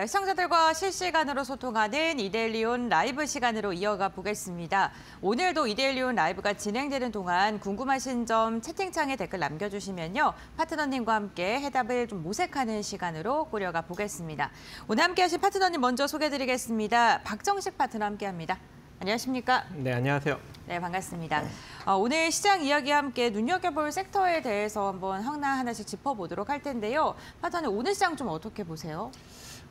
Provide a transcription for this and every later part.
시청자들과 실시간으로 소통하는 이데일리온 라이브 시간으로 이어가 보겠습니다. 오늘도 이데일리온 라이브가 진행되는 동안 궁금하신 점 채팅창에 댓글 남겨주시면요. 파트너님과 함께 해답을 좀 모색하는 시간으로 꾸려가 보겠습니다. 오늘 함께하신 파트너님 먼저 소개해드리겠습니다. 박정식 파트너 함께합니다. 안녕하십니까? 네, 안녕하세요. 네, 반갑습니다. 오늘 시장 이야기와 함께 눈여겨볼 섹터에 대해서 한번 하나하나씩 짚어보도록 할 텐데요. 파트너님, 오늘 시장 좀 어떻게 보세요?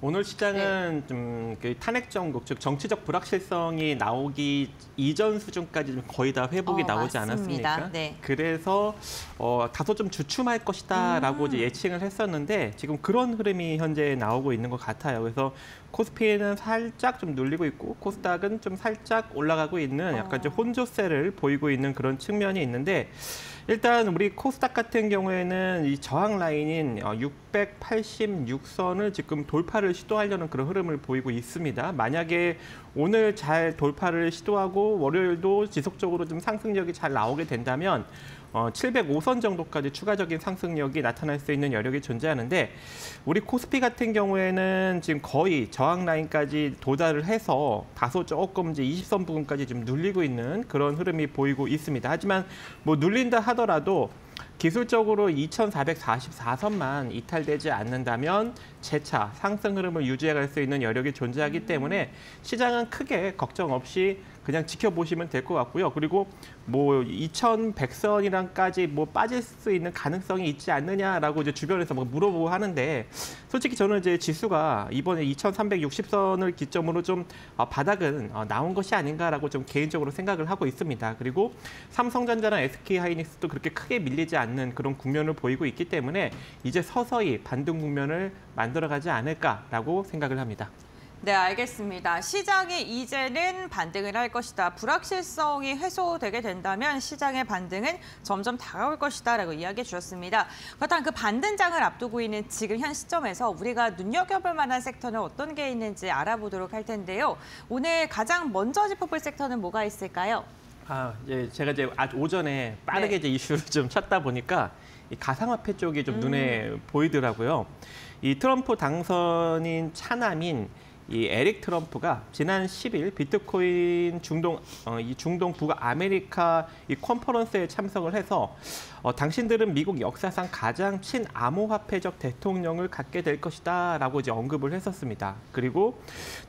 오늘 시장은 좀 그 탄핵 정국, 즉 정치적 불확실성이 나오기 이전 수준까지 좀 거의 다 회복이 나오지 맞습니다. 않았습니까? 네. 그래서 다소 좀 주춤할 것이다라고 이제 예측을 했었는데 지금 그런 흐름이 현재 나오고 있는 것 같아요. 그래서 코스피는 살짝 좀 눌리고 있고 코스닥은 좀 살짝 올라가고 있는 약간 좀 혼조세를 보이고 있는 그런 측면이 있는데 일단 우리 코스닥 같은 경우에는 이 저항 라인인 686선을 지금 돌파를 시도하려는 그런 흐름을 보이고 있습니다. 만약에 오늘 잘 돌파를 시도하고 월요일도 지속적으로 좀 상승력이 잘 나오게 된다면 705선 정도까지 추가적인 상승력이 나타날 수 있는 여력이 존재하는데 우리 코스피 같은 경우에는 지금 거의 저항 라인까지 도달을 해서 다소 조금 이제 20선 부근까지 좀 눌리고 있는 그런 흐름이 보이고 있습니다. 하지만 뭐 눌린다 하더라도 기술적으로 2444선만 이탈되지 않는다면 재차 상승 흐름을 유지해갈 수 있는 여력이 존재하기 때문에 시장은 크게 걱정 없이 그냥 지켜보시면 될 것 같고요. 그리고 뭐 2100선이랑까지 뭐 빠질 수 있는 가능성이 있지 않느냐라고 이제 주변에서 막 물어보고 하는데 솔직히 저는 이제 지수가 이번에 2360선을 기점으로 좀 바닥은 나온 것이 아닌가라고 좀 개인적으로 생각을 하고 있습니다. 그리고 삼성전자나 SK하이닉스도 그렇게 크게 밀리지 않는 그런 국면을 보이고 있기 때문에 이제 서서히 반등 국면을 만들어가지 않을까라고 생각을 합니다. 네, 알겠습니다. 시장이 이제는 반등을 할 것이다. 불확실성이 해소되게 된다면 시장의 반등은 점점 다가올 것이다라고 이야기해 주셨습니다. 그렇다면 그 반등장을 앞두고 있는 지금 현 시점에서 우리가 눈여겨볼 만한 섹터는 어떤 게 있는지 알아보도록 할 텐데요. 오늘 가장 먼저 짚어볼 섹터는 뭐가 있을까요? 제가 이제 아주 오전에 빠르게 이제 이슈를 좀 찾다 보니까 이 가상화폐 쪽이 좀 눈에 보이더라고요. 이 트럼프 당선인 차남인 이 에릭 트럼프가 지난 10일 비트코인 중동 북아메리카 이 컨퍼런스에 참석을 해서 당신들은 미국 역사상 가장 친암호화폐적 대통령을 갖게 될 것이다라고 이제 언급을 했었습니다. 그리고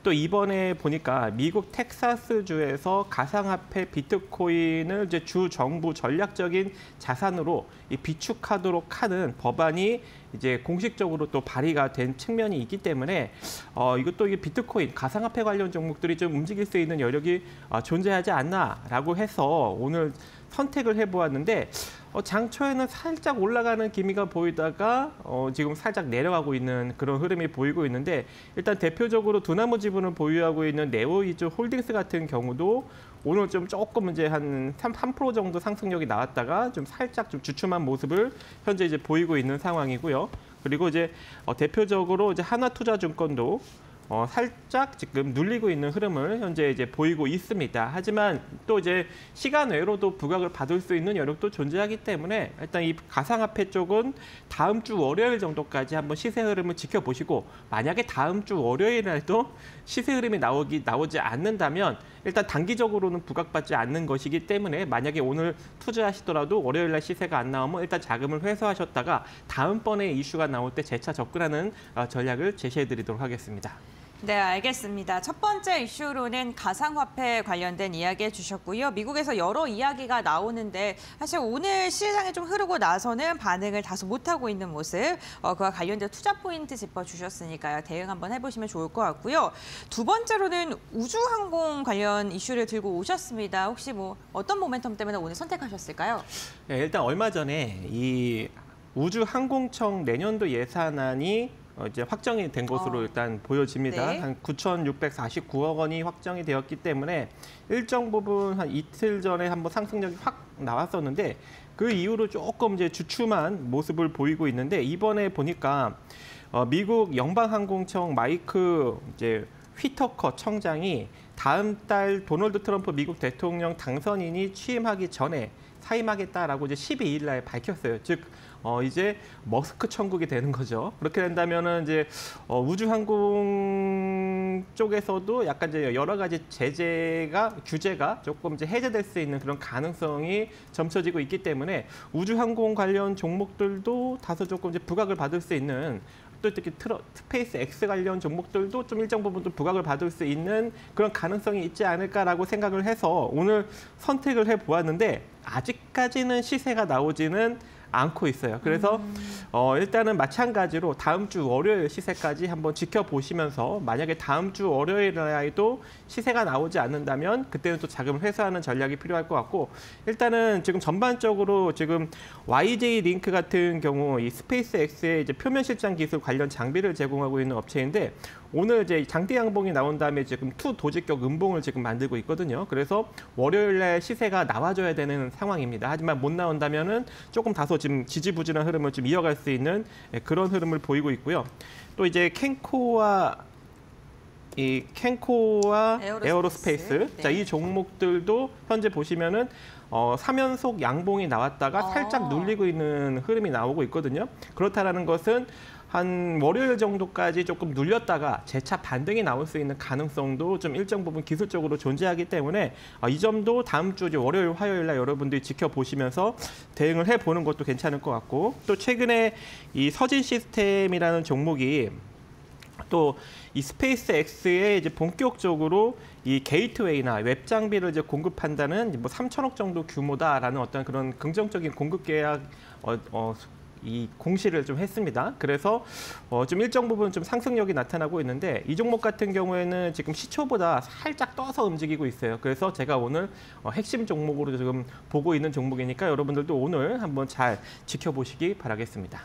또 이번에 보니까 미국 텍사스주에서 가상화폐 비트코인을 이제 주 정부 전략적인 자산으로 비축하도록 하는 법안이 이제 공식적으로 또 발의가 된 측면이 있기 때문에 이것도 이게 비트코인, 가상화폐 관련 종목들이 좀 움직일 수 있는 여력이 존재하지 않나라고 해서 오늘 선택을 해보았는데 장초에는 살짝 올라가는 기미가 보이다가 지금 살짝 내려가고 있는 그런 흐름이 보이고 있는데 일단 대표적으로 두나무 지분을 보유하고 있는 네오이즈 홀딩스 같은 경우도 오늘 좀 조금 이제 한 3% 정도 상승력이 나왔다가 좀 살짝 좀 주춤한 모습을 현재 이제 보이고 있는 상황이고요. 그리고 이제 대표적으로 이제 하나투자증권도 살짝 지금 눌리고 있는 흐름을 현재 이제 보이고 있습니다. 하지만 또 이제 시간 외로도 부각을 받을 수 있는 여력도 존재하기 때문에 일단 이 가상화폐 쪽은 다음 주 월요일 정도까지 한번 시세 흐름을 지켜보시고 만약에 다음 주 월요일에도 시세 흐름이 나오지 않는다면 일단 단기적으로는 부각받지 않는 것이기 때문에 만약에 오늘 투자하시더라도 월요일 날 시세가 안 나오면 일단 자금을 회수하셨다가 다음번에 이슈가 나올 때 재차 접근하는 전략을 제시해 드리도록 하겠습니다. 네, 알겠습니다. 첫 번째 이슈로는 가상화폐 관련된 이야기 해주셨고요. 미국에서 여러 이야기가 나오는데 사실 오늘 시장이 좀 흐르고 나서는 반응을 다소 못하고 있는 모습, 그와 관련된 투자 포인트 짚어주셨으니까요. 대응 한번 해보시면 좋을 것 같고요. 두 번째로는 우주항공 관련 이슈를 들고 오셨습니다. 혹시 뭐 어떤 모멘텀 때문에 오늘 선택하셨을까요? 네, 일단 얼마 전에 이 우주항공청 내년도 예산안이 이제 확정이 된 것으로 일단 보여집니다. 네. 한 9,649억 원이 확정이 되었기 때문에 일정 부분 한 이틀 전에 한번 상승력이 확 나왔었는데 그 이후로 조금 이제 주춤한 모습을 보이고 있는데 이번에 보니까 미국 연방항공청 마이크 이제 휘터커 청장이 다음 달 도널드 트럼프 미국 대통령 당선인이 취임하기 전에 사임하겠다라고 이제 12일 날 밝혔어요. 즉 이제 머스크 천국이 되는 거죠. 그렇게 된다면은 이제 우주항공 쪽에서도 약간 이제 여러 가지 규제가 조금 이제 해제될 수 있는 그런 가능성이 점쳐지고 있기 때문에 우주항공 관련 종목들도 다소 조금 이제 부각을 받을 수 있는, 또 특히 스페이스 X 관련 종목들도 좀 일정 부분 좀 부각을 받을 수 있는 그런 가능성이 있지 않을까라고 생각을 해서 오늘 선택을 해보았는데, 아직까지는 시세가 나오지는 않고 있어요. 그래서 일단은 마찬가지로 다음 주 월요일 시세까지 한번 지켜보시면서, 만약에 다음 주 월요일에도 시세가 나오지 않는다면 그때는 또 자금을 회수하는 전략이 필요할 것 같고, 일단은 지금 전반적으로 지금 YJ 링크 같은 경우 이 스페이스 X의 이제 표면 실장 기술 관련 장비를 제공하고 있는 업체인데, 오늘 이제 장대 양봉이 나온 다음에 지금 투 도직격 음봉을 지금 만들고 있거든요. 그래서 월요일에 시세가 나와줘야 되는 상황입니다. 하지만 못 나온다면은 조금 다소 지금 지지부진한 흐름을 좀 이어갈 수 있는 그런 흐름을 보이고 있고요. 또 이제 캔코와 에어로스페이스, 네. 자, 이 종목들도 현재 보시면은 3연속 양봉이 나왔다가 살짝 눌리고 있는 흐름이 나오고 있거든요. 그렇다라는 것은 한 월요일 정도까지 조금 눌렸다가 재차 반등이 나올 수 있는 가능성도 좀 일정 부분 기술적으로 존재하기 때문에 이 점도 다음 주 이제 월요일, 화요일 날 여러분들이 지켜보시면서 대응을 해보는 것도 괜찮을 것 같고, 또 최근에 이 서진 시스템이라는 종목이 또 이 스페이스 X에 이제 본격적으로 이 게이트웨이나 웹 장비를 이제 공급한다는 뭐 3천억 정도 규모다라는 어떤 그런 긍정적인 공급 계약 이 공시를 좀 했습니다. 그래서 좀 일정 부분 좀 상승력이 나타나고 있는데, 이 종목 같은 경우에는 지금 시초보다 살짝 떠서 움직이고 있어요. 그래서 제가 오늘 핵심 종목으로 지금 보고 있는 종목이니까 여러분들도 오늘 한번 잘 지켜보시기 바라겠습니다.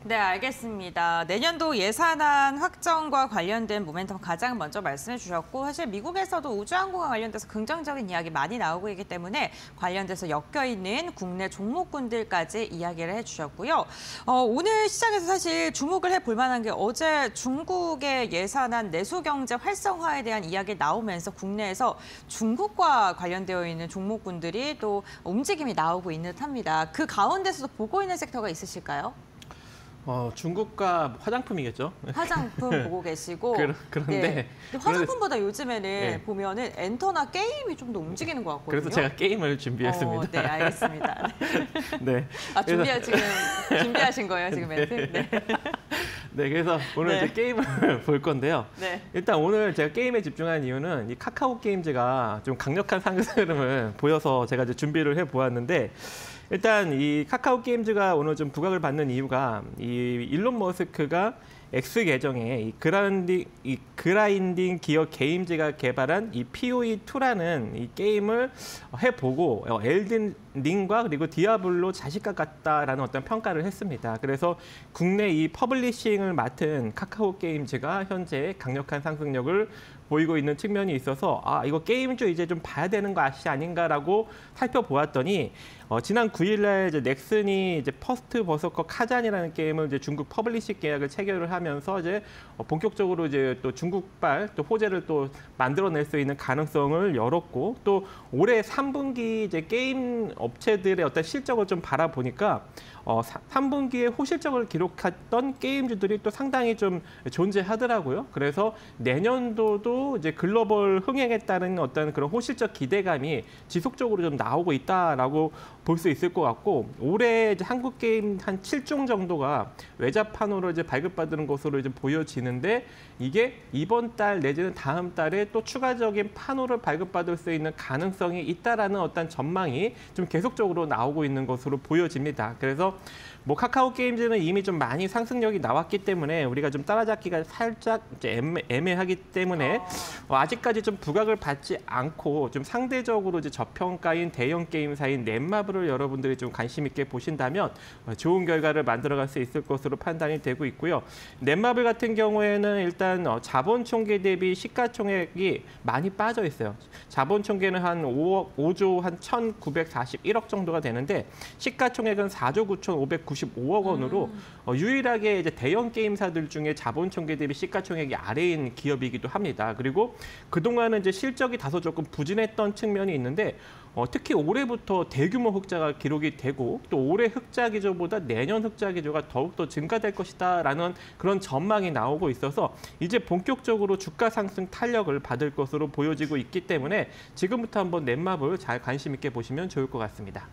네, 알겠습니다. 내년도 예산안 확정과 관련된 모멘텀 가장 먼저 말씀해 주셨고, 사실 미국에서도 우주항공과 관련돼서 긍정적인 이야기 많이 나오고 있기 때문에 관련돼서 엮여있는 국내 종목군들까지 이야기를 해주셨고요. 오늘 시장에서 사실 주목을 해볼 만한 게, 어제 중국의 예산안 내수경제 활성화에 대한 이야기 나오면서 국내에서 중국과 관련되어 있는 종목군들이 또 움직임이 나오고 있는 듯합니다. 그 가운데서도 보고 있는 섹터가 있으실까요? 중국과 화장품이겠죠. 화장품 보고 계시고. 그런데 네. 근데 화장품보다 요즘에는 네. 보면은 엔터나 게임이 좀 더 움직이는 것 같거든요. 그래서 제가 게임을 준비했습니다. 네, 알겠습니다. 네. 지금 준비하신 거예요, 지금 멘트? 네. 네, 그래서 오늘 네. 이제 게임을 볼 건데요. 네. 일단 오늘 제가 게임에 집중한 이유는 이 카카오 게임즈가 좀 강력한 상승 흐름을 보여서 제가 이제 준비를 해 보았는데, 일단 이 카카오 게임즈가 오늘 좀 부각을 받는 이유가, 이 일론 머스크가 X 계정에 이 그라인딩 기어 게임즈가 개발한 이 POE2라는 이 게임을 해보고 엘든 링과 그리고 디아블로 자식과 같다라는 어떤 평가를 했습니다. 그래서 국내 이 퍼블리싱을 맡은 카카오 게임즈가 현재 강력한 상승력을 보이고 있는 측면이 있어서, 이거 게임주 이제 좀 봐야 되는 것이 아닌가라고 살펴보았더니, 지난 9일날 이제 넥슨이 이제 퍼스트 버서커 카잔이라는 게임을 이제 중국 퍼블리싱 계약을 체결을 하면서 이제 본격적으로 이제 또 중국발 또 호재를 또 만들어낼 수 있는 가능성을 열었고, 또 올해 3분기 이제 게임 업체들의 어떤 실적을 좀 바라보니까 3분기에 호실적을 기록했던 게임주들이 또 상당히 좀 존재하더라고요. 그래서 내년도도 이제 글로벌 흥행에 따른 어떤 그런 호실적 기대감이 지속적으로 좀 나오고 있다라고 볼 수 있을 것 같고, 올해 이제 한국 게임 한 7종 정도가 외자판으로 이제 발급받는 것으로 이제 보여지는데, 이게 이번 달 내지는 다음 달에 또 추가적인 판호를 발급받을 수 있는 가능성이 있다라는 어떤 전망이 좀 계속적으로 나오고 있는 것으로 보여집니다. 그래서 뭐 카카오 게임즈는 이미 좀 많이 상승력이 나왔기 때문에 우리가 좀 따라잡기가 살짝 이제 애매하기 때문에 아직까지 좀 부각을 받지 않고 좀 상대적으로 이제 저평가인 대형 게임사인 넷마블을 여러분들이 좀 관심 있게 보신다면 좋은 결과를 만들어갈 수 있을 것으로 판단이 되고 있고요. 넷마블 같은 경우에는 일단 자본 총계 대비 시가총액이 많이 빠져 있어요. 자본 총계는 한 5조 한 1,941억 정도가 되는데, 시가총액은 4조 9,590 95억 원으로 유일하게 이제 대형 게임사들 중에 자본 총계 대비 시가총액이 아래인 기업이기도 합니다. 그리고 그동안은 이제 실적이 다소 조금 부진했던 측면이 있는데 특히 올해부터 대규모 흑자가 기록이 되고 또 올해 흑자 기조보다 내년 흑자 기조가 더욱더 증가될 것이다라는 그런 전망이 나오고 있어서 이제 본격적으로 주가 상승 탄력을 받을 것으로 보여지고 있기 때문에 지금부터 한번 넷마블 잘 관심 있게 보시면 좋을 것 같습니다.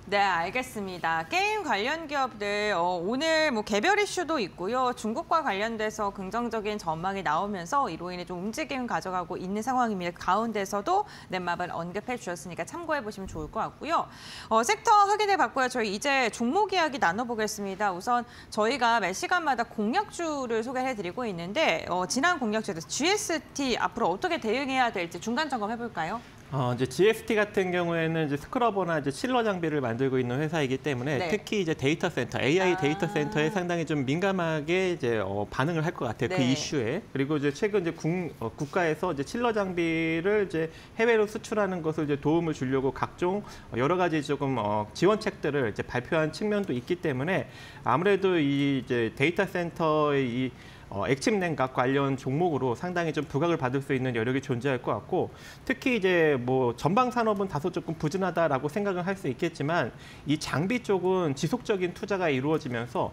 네, 알겠습니다. 게임 관련 기업들 오늘 뭐 개별 이슈도 있고요. 중국과 관련돼서 긍정적인 전망이 나오면서 이로 인해 좀 움직임을 가져가고 있는 상황입니다. 가운데서도 넷마블 언급해 주셨으니까 참고해 보시면 좋을 것 같고요. 섹터 확인해 봤고요. 저희 이제 종목 이야기 나눠보겠습니다. 우선 저희가 매 시간마다 공약주를 소개해 드리고 있는데 지난 공약주에서 GST 앞으로 어떻게 대응해야 될지 중간 점검해 볼까요? 이제 GST 같은 경우에는 이제 스크러버나 이제 칠러 장비를 만들고 있는 회사이기 때문에 네. 특히 이제 데이터 센터, AI 데이터 센터에 상당히 좀 민감하게 이제 반응을 할 것 같아요. 그 네. 이슈에. 그리고 이제 최근 이제 국가에서 이제 칠러 장비를 이제 해외로 수출하는 것을 이제 도움을 주려고 각종 여러 가지 조금 지원책들을 이제 발표한 측면도 있기 때문에 아무래도 이 이제 데이터 센터의 이 액침 냉각 관련 종목으로 상당히 좀 부각을 받을 수 있는 여력이 존재할 것 같고 특히 이제 뭐 전방 산업은 다소 조금 부진하다라고 생각을 할 수 있겠지만 이 장비 쪽은 지속적인 투자가 이루어지면서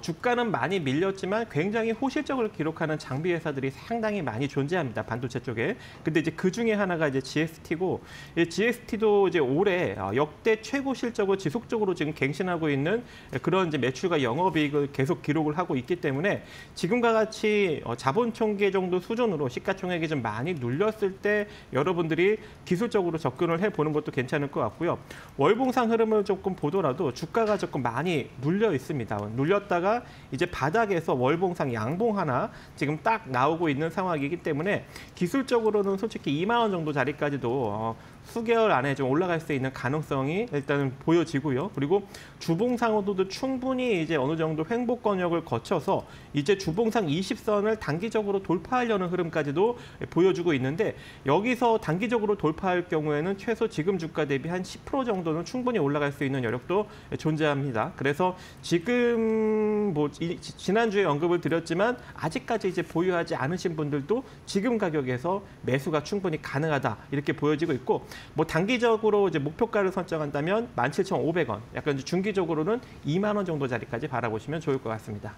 주가는 많이 밀렸지만 굉장히 호실적을 기록하는 장비 회사들이 상당히 많이 존재합니다. 반도체 쪽에. 근데 이제 그 중에 하나가 이제 GST고 이 GST도 이제 올해 역대 최고 실적을 지속적으로 지금 갱신하고 있는 그런 이제 매출과 영업이익을 계속 기록을 하고 있기 때문에 지금과 같이 자본 총계 정도 수준으로 시가총액이 좀 많이 눌렸을 때 여러분들이 기술적으로 접근을 해보는 것도 괜찮을 것 같고요. 월봉상 흐름을 조금 보더라도 주가가 조금 많이 눌려 있습니다. 눌렸다가 이제 바닥에서 월봉상 양봉 하나 지금 딱 나오고 있는 상황이기 때문에 기술적으로는 솔직히 2만 원 정도 자리까지도 수개월 안에 좀 올라갈 수 있는 가능성이 일단은 보여지고요. 그리고 주봉상으로도 충분히 이제 어느 정도 횡보 권역을 거쳐서 이제 주봉상 20선을 단기적으로 돌파하려는 흐름까지도 보여주고 있는데 여기서 단기적으로 돌파할 경우에는 최소 지금 주가 대비 한 10% 정도는 충분히 올라갈 수 있는 여력도 존재합니다. 그래서 지금 뭐 지난주에 언급을 드렸지만 아직까지 이제 보유하지 않으신 분들도 지금 가격에서 매수가 충분히 가능하다 이렇게 보여지고 있고 뭐 단기적으로 이제 목표가를 설정한다면 17,500원, 약간 이제 중기적으로는 2만 원 정도 자리까지 바라보시면 좋을 것 같습니다.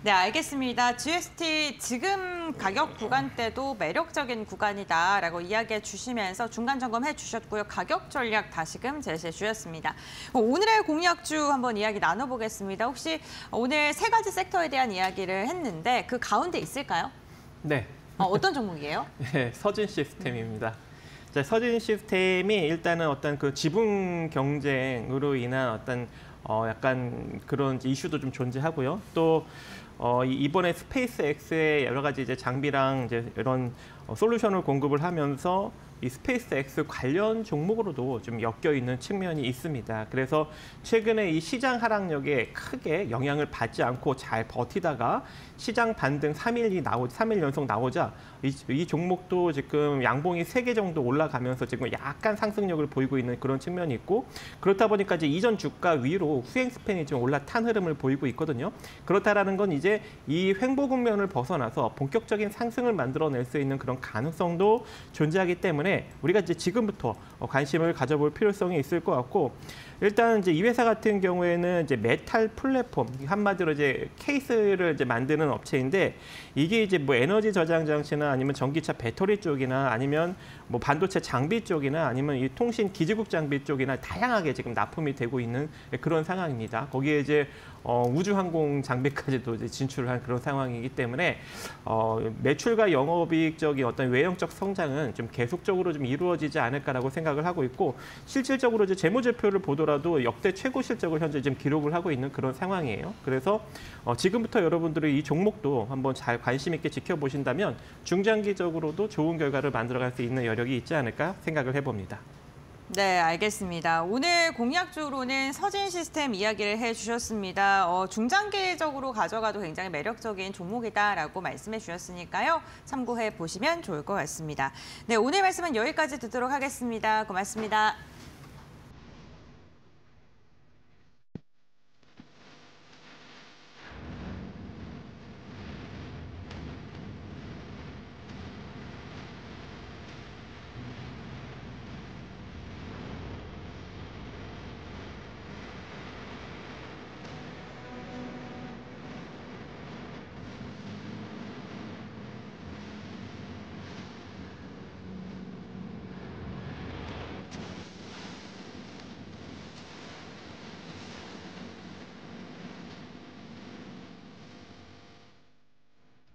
네, 알겠습니다. GST 지금 가격 구간대도 매력적인 구간이다라고 이야기해 주시면서 중간 점검해 주셨고요. 가격 전략 다시금 제시해 주셨습니다. 오늘의 공약주 한번 이야기 나눠보겠습니다. 혹시 오늘 세 가지 섹터에 대한 이야기를 했는데 그 가운데 있을까요? 네. 어떤 종목이에요? 네, 서진 시스템입니다. 자, 서진 시스템이 일단은 어떤 그 지분 경쟁으로 인한 어떤 약간 그런 이슈도 좀 존재하고요. 또 이번에 스페이스X의 여러 가지 이제 장비랑 이제 이런 솔루션을 공급을 하면서 이 스페이스X 관련 종목으로도 좀 엮여 있는 측면이 있습니다. 그래서 최근에 이 시장 하락력에 크게 영향을 받지 않고 잘 버티다가 시장 반등 3일 연속 나오자 이 종목도 지금 양봉이 3개 정도 올라가면서 지금 약간 상승력을 보이고 있는 그런 측면이 있고 그렇다 보니까 이제 이전 주가 위로 후행 스팬이 좀 올라탄 흐름을 보이고 있거든요. 그렇다라는 건 이제 이 횡보 국면을 벗어나서 본격적인 상승을 만들어낼 수 있는 그런 가능성도 존재하기 때문에 우리가 이제 지금부터 관심을 가져볼 필요성이 있을 것 같고 일단 이제 이 회사 같은 경우에는 이제 메탈 플랫폼 한마디로 이제 케이스를 이제 만드는 업체인데 이게 이제 뭐 에너지 저장 장치나 아니면 전기차 배터리 쪽이나 아니면 뭐 반도체 장비 쪽이나 아니면 이 통신 기지국 장비 쪽이나 다양하게 지금 납품이 되고 있는 그런 상황입니다. 거기에 이제 우주항공 장비까지도 이제 진출한 그런 상황이기 때문에 매출과 영업이익적인 어떤 외형적 성장은 좀 계속적으로 좀 이루어지지 않을까라고 생각을 하고 있고 실질적으로 이제 재무제표를 보더라도 역대 최고 실적을 현재 지금 기록을 하고 있는 그런 상황이에요. 그래서 지금부터 여러분들이 이 종목도 한번 잘 관심 있게 지켜보신다면 중장기적으로도 좋은 결과를 만들어갈 수 있는 여력이 있지 않을까 생각을 해봅니다. 네, 알겠습니다. 오늘 공약주로는 서진 시스템 이야기를 해주셨습니다. 중장기적으로 가져가도 굉장히 매력적인 종목이다라고 말씀해 주셨으니까요. 참고해 보시면 좋을 것 같습니다. 네, 오늘 말씀은 여기까지 듣도록 하겠습니다. 고맙습니다.